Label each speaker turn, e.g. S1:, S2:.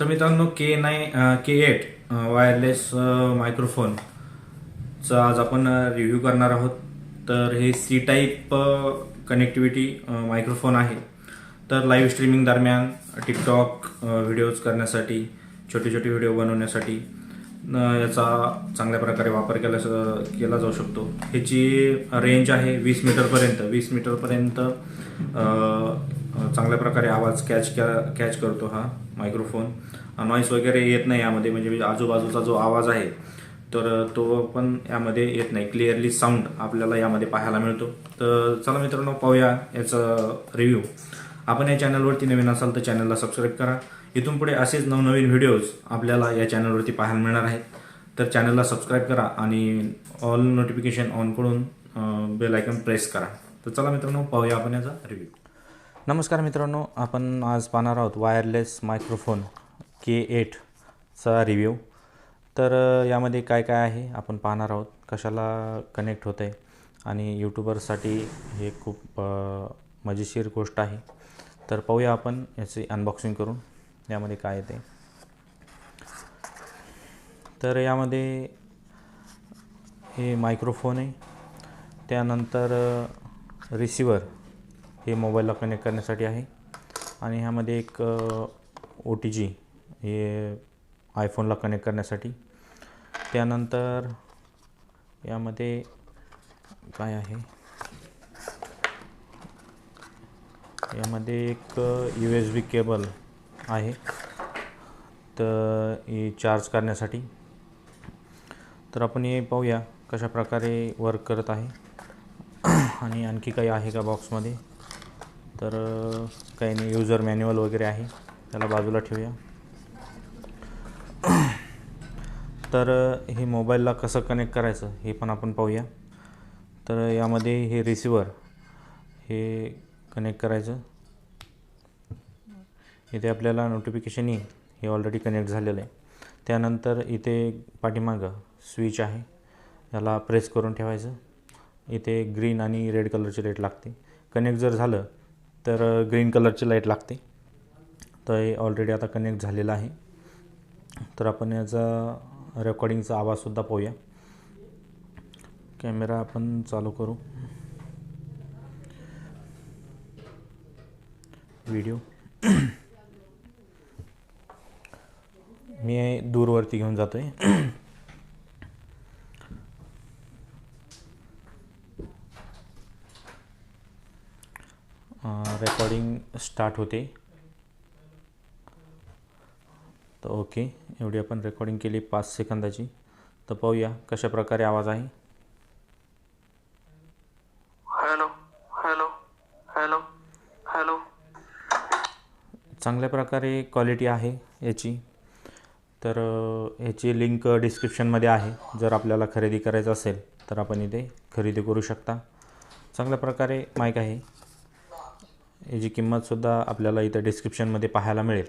S1: तर मित्रांनो K8 wireless मायक्रोफोनचा आज आपण रिव्ह्यू करणार आहोत. तर हे सी टाईप कनेक्टिव्हिटी मायक्रोफोन आहे. तर लाईव्ह स्ट्रीमिंग दरम्यान टिकटॉक व्हिडिओज करण्यासाठी, छोटे छोटे व्हिडिओ बनवण्यासाठी याचा चांगल्या प्रकारे वापर केला जाऊ शकतो. ह्याची रेंज आहे 20 मीटरपर्यंत चांगल्या प्रकारे आवाज कॅच करतो हा मायक्रोफोन. नॉईस वगैरे येत नाही यामध्ये, म्हणजे आजूबाजूचा जो आवाज आहे तर तो पण यामध्ये येत नाही. क्लिअरली साऊंड आपल्याला यामध्ये पाहायला मिळतो. तर चला मित्रांनो, पाहूया याचं रिव्ह्यू. आपण या चॅनलवरती नवीन असाल तर चॅनलला सबस्क्राईब करा. इथून पुढे असेच नवनवीन व्हिडिओज आपल्याला या चॅनलवरती पाहायला मिळणार आहेत. तर चॅनलला सबस्क्राईब करा आणि ऑल नोटिफिकेशन ऑन करून बेल आयकॉन प्रेस करा. तर चला मित्रांनो, पाहूया आपण याचा रिव्ह्यू. नमस्कार मित्रांनो, आपण आज पाहणार आहोत वायरलेस मायक्रोफोन K8 चा रिव्ह्यू. तर यामध्ये काय काय आहे आपण पाहणार आहोत, कशाला कनेक्ट होतं आहे, आणि यूट्यूबर्ससाठी हे खूप मजेशीर गोष्ट आहे. तर पाहूया आपण याची अनबॉक्सिंग करून यामध्ये काय येते. तर यामध्ये हे मायक्रोफोन आहे, त्यानंतर रिसिवर हे मोबाईलला कनेक्ट करण्यासाठी आहे, आणि ह्यामध्ये एक OTG हे आयफोनला कनेक्ट करण्यासाठी. त्यानंतर यामध्ये काय आहे, यामध्ये एक USB केबल आहे, तर हे चार्ज करण्यासाठी. तर आपण हे पाहूया कशा प्रकारे वर्क करत आहे, आणि आणखी काही आहे का बॉक्समध्ये. तर काही नाही, यूजर मॅन्युअल वगैरे आहे, त्याला बाजूला ठेवूया. तर हे मोबाईलला कसं कनेक्ट करायचं हे पण आपण पाहूया. तर यामध्ये हे रिसिवर हे कनेक्ट करायचं. इथे आपल्याला नोटिफिकेशन येईल, हे ऑलरेडी कनेक्ट झालेलं आहे. त्यानंतर इथे पाठीमागं स्विच आहे, याला प्रेस करून ठेवायचं. इथे ग्रीन आणि रेड कलरची लाईट लागते. कनेक्ट जर झालं तर ग्रीन कलरची लाईट लागते. तर हे ऑलरेडी आता कनेक्ट झालेलं आहे. तर आपण याचा रेकॉर्डिंगचा आवाजसुद्धा पाहूया. कॅमेरा आपण चालू करू, व्हिडिओ. मी दूरवरती घेऊन जातो आहे. रेकॉर्डिंग स्टार्ट होते. तर ओके, एवढी आपण रेकॉर्डिंग केली 5 सेकंदाची. तर पाहूया कशा प्रकारे आवाज आहे.
S2: Hello hello hello hello.
S1: चांगल्या प्रकारे क्वालिटी आहे याची. तर याची लिंक डिस्क्रिप्शनमध्ये आहे. जर आपल्याला खरेदी करायचं असेल तर आपण इथे खरेदी करू शकता. चांगल्या प्रकारे माईक आहे. याची किंमतसुद्धा आपल्याला इथं डिस्क्रिप्शनमध्ये पाहायला मिळेल.